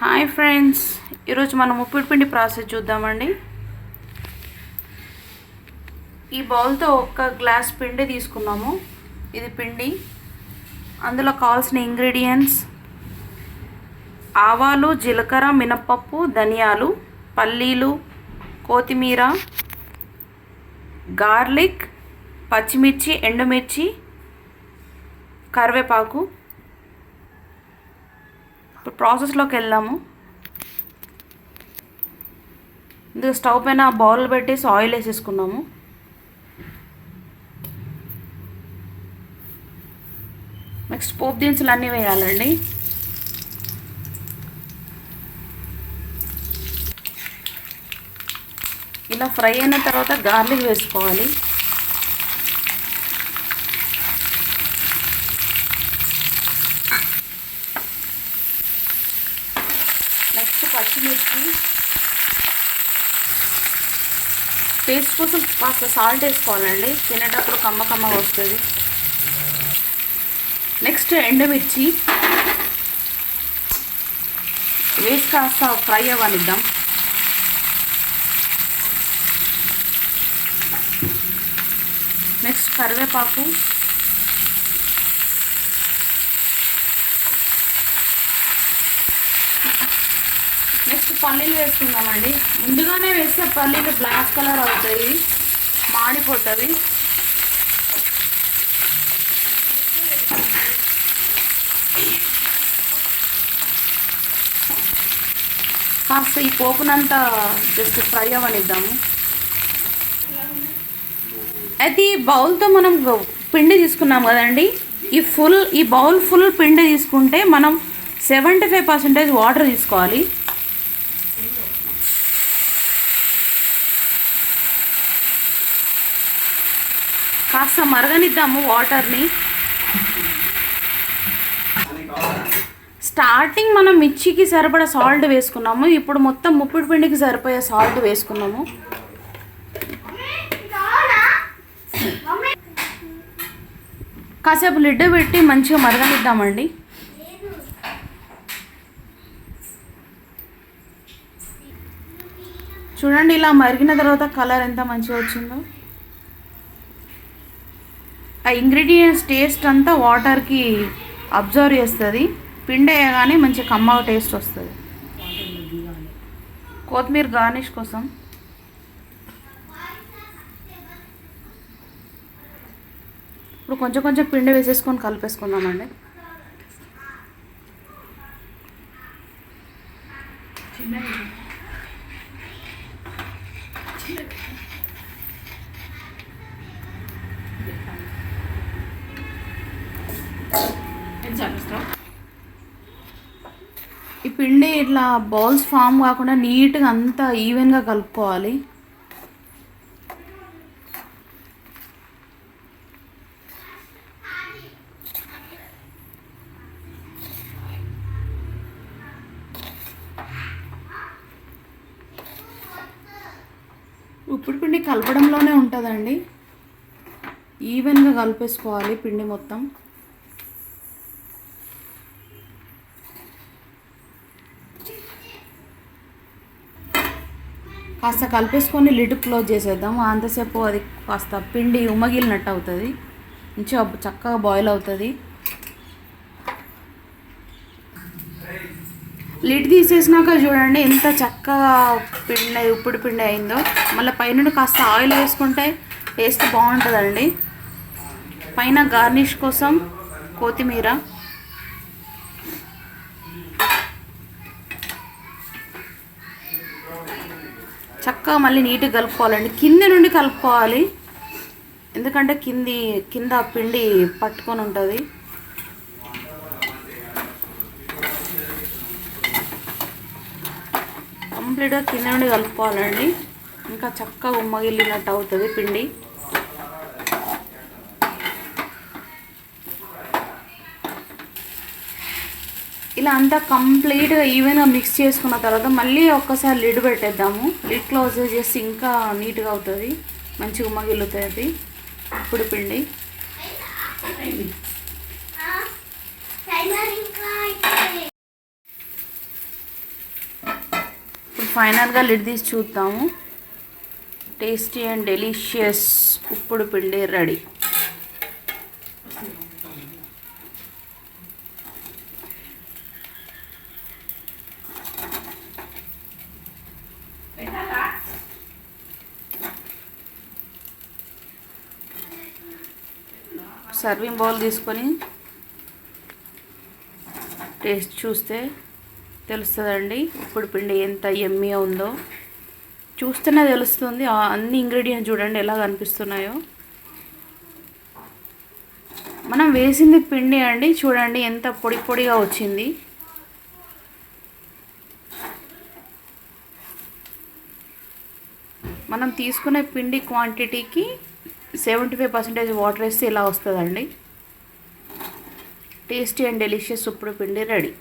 Hi friends, ఈరోజు మనం ఉప్పిడి పిండి ప్రాసెస్ చూద్దామండి. ఈ బౌల్తో ఒక గ్లాస్ పిండి తీసుకున్నాము. ఇది పిండి, అందులో కావాల్సిన ఇంగ్రీడియంట్స్: ఆవాలు, జీలకర్ర, మినప్పప్పు, ధనియాలు, పల్లీలు, కొత్తిమీర, గార్లిక్, పచ్చిమిర్చి, ఎండుమిర్చి, కరివేపాకు. ఇప్పుడు ప్రాసెస్లోకి వెళ్దాము. ఇందులో స్టవ్ పైన బౌల్ పెట్టేసి ఆయిల్ వేసేసుకున్నాము. నెక్స్ట్ పోపు దినుసులు అన్నీ వేయాలండి. ఇలా ఫ్రై అయిన తర్వాత గార్లిక్ వేసుకోవాలి. నెక్స్ట్ పచ్చిమిర్చి, టేస్ట్ కోసం కాస్త సాల్ట్ వేసుకోవాలండి, తినేటప్పుడు కమ్మ వస్తుంది. నెక్స్ట్ ఎండుమిర్చి వేసి కాస్త ఫ్రై అవ్వనిద్దాం. నెక్స్ట్ కరివేపాకు, నెక్స్ట్ పల్లీలు వేసుకుందామండి. ముందుగానే వేస్తే పల్లీలు బ్లాక్ కలర్ అవుతాయి, మాడిపోతుంది. కాస్త ఈ పోపునంతా జస్ట్ ఫ్రై అవ్వనిద్దాము. అయితే ఈ బౌల్తో మనం పిండి తీసుకున్నాం కదండి, ఈ బౌల్ ఫుల్ పిండి తీసుకుంటే మనం 75% వాటర్ తీసుకోవాలి. కాస్త మరగనిద్దాము వాటర్ని. స్టార్టింగ్ మనం మిర్చికి సరిపడా సాల్ట్ వేసుకున్నాము, ఇప్పుడు మొత్తం ముప్పిడి పిండికి సరిపోయే సాల్ట్ వేసుకున్నాము. కాసేపు లిడ్ పెట్టి మంచిగా మరగనిద్దామండి. చూడండి, ఇలా మరిగిన తర్వాత కలర్ ఎంత మంచిగా వచ్చిందో. ఆ ఇంగ్రీడియంట్స్ టేస్ట్ అంతా వాటర్కి అబ్జర్వ్ చేస్తుంది. పిండి వేయగానే మంచి కమ్మగా టేస్ట్ వస్తుంది. కొత్తిమీర గార్నిష్ కోసం ఇప్పుడు కొంచెం పిండి వేసేసుకొని కలిపేసుకుందామండి. ఈ పిండి ఇట్లా బౌల్స్ ఫామ్ కాకుండా నీట్గా అంతా ఈవెన్గా కలుపుకోవాలి. ఉప్పుడు పిండి కలపడంలోనే ఉంటుందండి. ఈవెన్గా కలిపేసుకోవాలి పిండి మొత్తం. కాస్త కలిపేసుకొని లిడ్ క్లోజ్ చేసేద్దాం. అంతసేపు అది కాస్త పిండి ఉమ్మగిలినట్టు అవుతుంది, మంచిగా చక్కగా బాయిల్ అవుతుంది. లిడ్ తీసేసినాక చూడండి ఎంత చక్కగా ఉప్పుడు పిండి అయిందో. మళ్ళీ పైన కాస్త ఆయిల్ వేసుకుంటే టేస్ట్ బాగుంటుందండి. పైన గార్నిష్ కోసం కొత్తిమీర, చక్కగా మళ్ళీ నీట్గా కలుపుకోవాలండి. కింద నుండి కలుపుకోవాలి, ఎందుకంటే కింద పిండి పట్టుకొని ఉంటుంది. కంప్లీట్గా కింద నుండి కలుపుకోవాలండి, ఇంకా చక్కగా ఉమ్మగిలినట్టు అవుతుంది పిండి. ఇలా అంతా కంప్లీట్గా ఈవెన్గా మిక్స్ చేసుకున్న తర్వాత మళ్ళీ ఒక్కసారి లిడ్ పెట్టేద్దాము. లిడ్ క్లోజ్ చేసి ఇంకా నీట్గా అవుతుంది, మంచిగా ఉమ్మగిల్లుతుంది ఇప్పుడు పిండి. ఫైనల్గా లిడ్ తీసి చూద్దాము. టేస్టీ అండ్ డెలిషియస్ ఉప్పుడు పిండి రెడీ. సర్వింగ్ బౌల్ తీసుకొని టేస్ట్ చూస్తే తెలుస్తుందండి ఉప్పుడు పిండి ఎంత యమ్మీగా ఉందో. చూస్తేనే తెలుస్తుంది. అన్ని ఇంగ్రీడియంట్స్ చూడండి ఎలా కనిపిస్తున్నాయో. మనం వేసింది పిండి అండి, చూడండి ఎంత పొడి పొడిగా వచ్చింది. మనం తీసుకునే పిండి క్వాంటిటీకి 75% వాటర్ వేస్తే ఇలా వస్తుందండి. టేస్టీ అండ్ డెలిషియస్ ఉప్పుడు పిండి రెడీ.